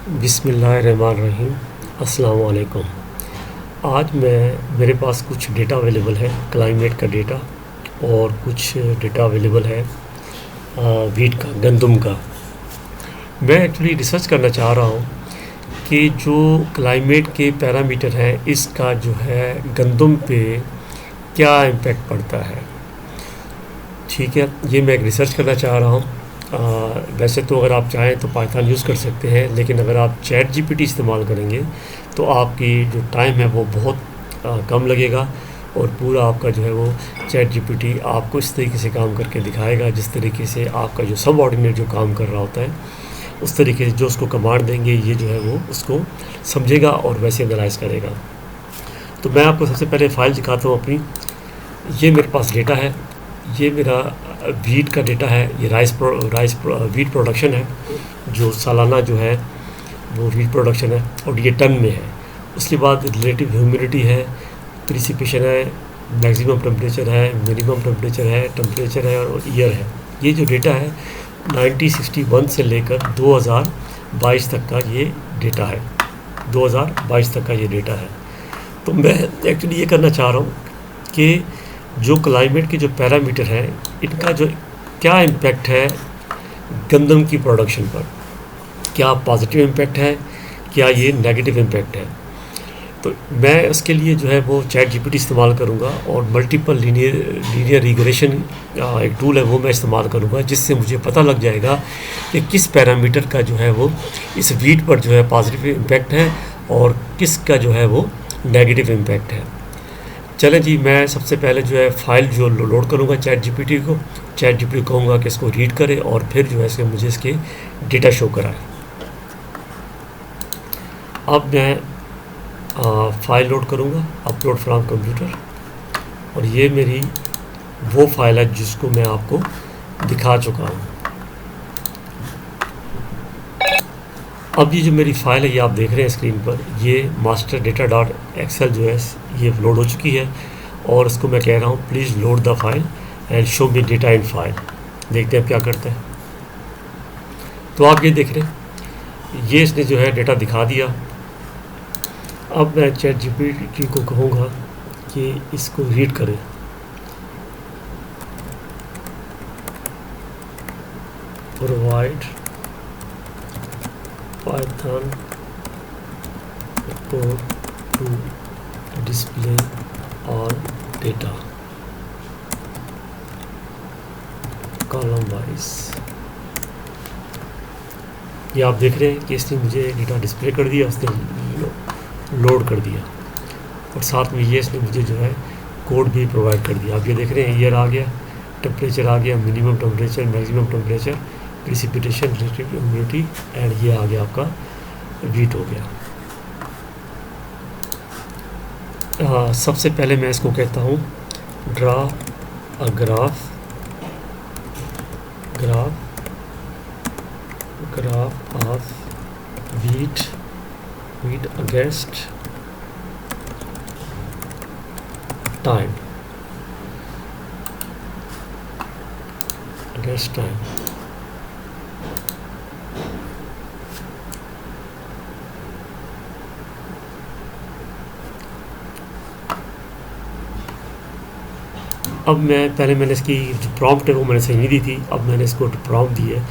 बिस्मिल्लाहिर्रहमानिर्रहीम। अस्सलाम वालेकुम। आज मेरे पास कुछ डेटा अवेलेबल है, क्लाइमेट का डेटा, और कुछ डेटा अवेलेबल है वीट का, गंदम का। मैं एक्चुअली रिसर्च करना चाह रहा हूँ कि जो क्लाइमेट के पैरामीटर हैं इसका जो है गंदम पे क्या इम्पेक्ट पड़ता है। ठीक है, ये मैं एक रिसर्च करना चाह रहा हूँ। वैसे तो अगर आप चाहें तो पाइथन यूज़ कर सकते हैं, लेकिन अगर आप चैट जीपीटी इस्तेमाल करेंगे तो आपकी जो टाइम है वो बहुत कम लगेगा, और पूरा आपका जो है वो चैट जीपीटी आपको इस तरीके से काम करके दिखाएगा जिस तरीके से आपका जो सब ऑर्डिनेट जो काम कर रहा होता है उस तरीके से जो उसको कमांड देंगे ये जो है वो उसको समझेगा और वैसे एनालाइज करेगा। तो मैं आपको सबसे पहले फ़ाइल दिखाता हूँ अपनी। ये मेरे पास डेटा है, ये मेरा वीट का डेटा है, ये वीट प्रोडक्शन है, जो सालाना जो है वो वीट प्रोडक्शन है और ये टन में है। उसके बाद रिलेटिव ह्यूमिडिटी है, प्रिसिपिशन है, मैक्सिमम टेम्परेचर है, मिनिमम टेम्परेचर है और ईयर है। ये जो डेटा है 1961 से लेकर 2022 तक का ये डेटा है। 2022 तक का ये डेटा है। तो मैं एक्चुअली ये करना चाह रहा हूँ कि जो क्लाइमेट के जो पैरामीटर हैं इनका जो क्या इम्पेक्ट है गंदम की प्रोडक्शन पर, क्या पॉजिटिव इम्पेक्ट है, क्या ये नेगेटिव इम्पेक्ट है। तो मैं इसके लिए जो है वो चैट जीपीटी इस्तेमाल करूँगा और मल्टीपल लीनियर रिग्रेशन एक टूल है वो मैं इस्तेमाल करूँगा, जिससे मुझे पता लग जाएगा कि किस पैरामीटर का जो है वो इस वीट पर जो है पॉजिटिव इम्पेक्ट है और किस का जो है वो नेगेटिव इम्पेक्ट है। चलें जी, मैं सबसे पहले जो है फ़ाइल जो लोड करूँगा चैट जीपीटी को कहूँगा कि इसको रीड करे और फिर जो है इसके मुझे इसके डेटा शो कराए। अब मैं फ़ाइल लोड करूँगा, अपलोड फ्रॉम कंप्यूटर, और ये मेरी वो फाइल है जिसको मैं आपको दिखा चुका हूँ। अब ये जो मेरी फ़ाइल है ये आप देख रहे हैं स्क्रीन पर, ये मास्टर डेटा डॉट एक्सेल जो है ये लोड हो चुकी है, और इसको मैं कह रहा हूँ please load the file and show me data in file. देखते हैं क्या करते हैं। तो आप ये देख रहे हैं, ये इसने जो है डेटा दिखा दिया। अब मैं चैट जीपीटी को कहूँगा कि इसको रीड करें। Provide Python code to display all data column wise. ये आप देख रहे हैं कि इसने मुझे डेटा डिस्प्ले कर दिया, उसने लोड कर दिया, और साथ में ये इसने मुझे जो है कोड भी प्रोवाइड कर दिया। आप ये देख रहे हैं ईयर आ गया, टेम्परेचर आ गया, minimum temperature, maximum temperature, precipitation, relative humidity, and ये आ गया आपका वीट हो गया। सबसे पहले मैं इसको कहता हूँ draw a graph of wheat against time. अब मैंने इसकी जो प्रॉम्प्ट है वो मैंने सही नहीं दी थी। अब मैंने इसको प्रॉम्प्ट दी है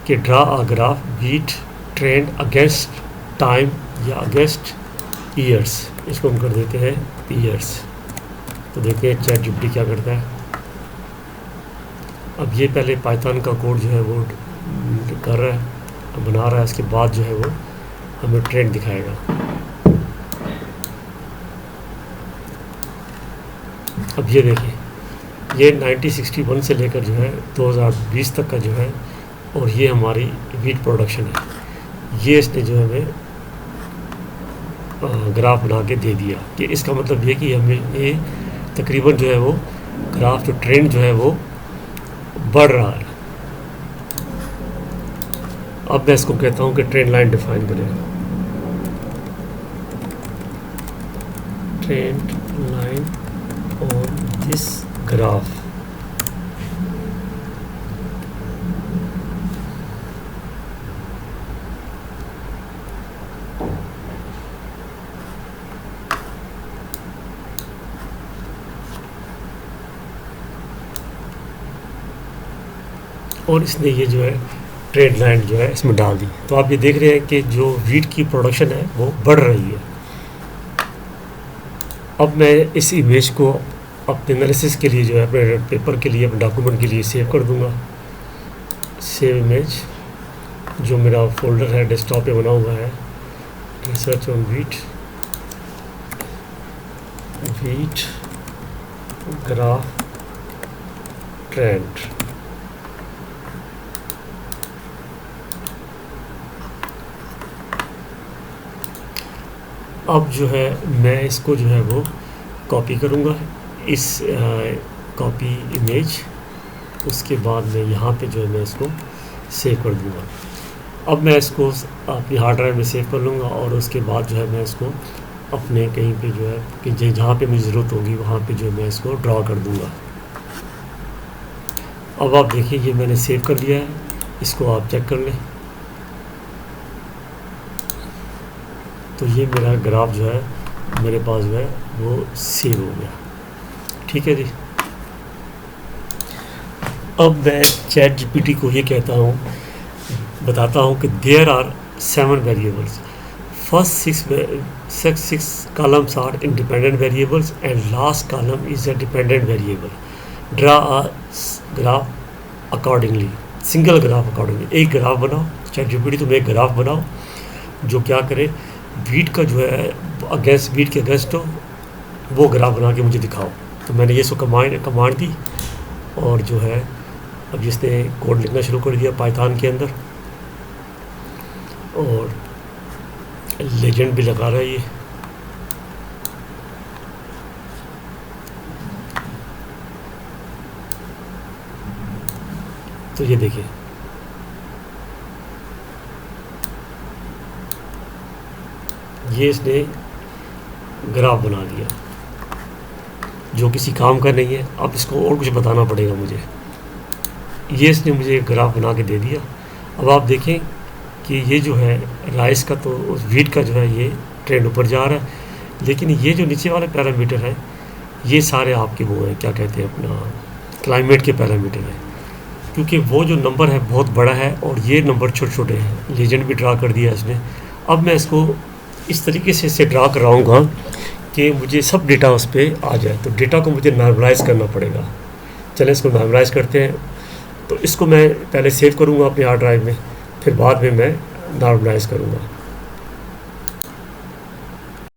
कि draw a graph wheat trend against time या अगेंस्ट ईयर्स। इसको हम कर देते हैं ईयर्स। तो देखते हैं चैट जीपीटी क्या करता है। अब ये पहले पाइथन का कोड जो है वो कर रहा है, बना रहा है, इसके बाद जो है वो हमें ट्रेंड दिखाएगा। अब ये देखिए, ये 1961 से लेकर जो है 2020 तक का जो है, और ये हमारी वीट प्रोडक्शन है। ये इसने जो है हमें ग्राफ बना के दे दिया कि इसका मतलब ये कि हमें ये तकरीबन जो है वो ग्राफ जो ट्रेंड जो है वो बढ़ रहा है। अब मैं इसको कहता हूँ कि ट्रेंड लाइन डिफाइन करें। Trend line on this graph. और इसने ये जो है ट्रेड लाइन जो है इसमें डाल दी। तो आप ये देख रहे हैं कि जो वीट की प्रोडक्शन है वो बढ़ रही है। अब मैं इस इमेज को अपने एनालिसिस के लिए जो है अपने पेपर के लिए अपने डॉक्यूमेंट के लिए सेव कर दूंगा। सेव इमेज, जो मेरा फोल्डर है डेस्कटॉप पे बना हुआ है, research on wheat graph trend. अब जो है मैं इसको जो है वो कॉपी करूँगा, इस कॉपी इमेज, उसके बाद मैं यहाँ पे जो है मैं इसको सेव कर दूँगा। अब मैं इसको अपनी हार्ड ड्राइव में सेव कर लूँगा और उसके बाद जो है मैं इसको अपने कहीं पे जो है कि जहाँ पे मुझे ज़रूरत होगी वहाँ पे जो है मैं इसको ड्रॉ कर दूँगा। अब आप देखिए ये मैंने सेव कर लिया है, इसको आप चेक कर लें। तो ये मेरा ग्राफ जो है मेरे पास जो है वो सेव हो गया। ठीक है जी। अब मैं चैट जीपीटी को ये कहता हूँ, बताता हूँ कि there are 7 variables, first 6 columns are independent variables and last column is a dependent variable. Draw a graph accordingly, single graph accordingly. एक ग्राफ बनाओ, चैट जीपीटी तुम एक ग्राफ बनाओ जो क्या करे, वीट का जो है अगेंस्ट वीट के अगेंस्ट हो वो ग्राफ बना के मुझे दिखाओ। तो मैंने ये सो कमांड दी और जो है अब जिसने कोड लिखना शुरू कर दिया पाइथन के अंदर, और लेजेंड भी लगा रहा है ये। तो ये देखिए ये इसने ग्राफ बना दिया जो किसी काम का नहीं है। अब इसको और कुछ बताना पड़ेगा मुझे। ये इसने मुझे ग्राफ बना के दे दिया। अब आप देखें कि ये जो है राइस का तो वीट का जो है ये ट्रेंड ऊपर जा रहा है, लेकिन ये जो नीचे वाले पैरामीटर हैं ये सारे आपके वो हैं क्या कहते हैं अपना क्लाइमेट के पैरामीटर हैं, क्योंकि वो जो नंबर है बहुत बड़ा है और ये नंबर छोटे छोटे हैं। लीजेंड भी ड्रा कर दिया इसने। अब मैं इसको इस तरीके से इसे ड्रा कराऊँगा कि मुझे सब डेटा उस पर आ जाए। तो डेटा को मुझे नॉर्मलाइज़ करना पड़ेगा। चलें इसको नॉर्मलाइज़ करते हैं। तो इसको मैं पहले सेव करूँगा अपनी हार्ड ड्राइव में, फिर बाद में मैं नॉर्मलाइज़ करूँगा।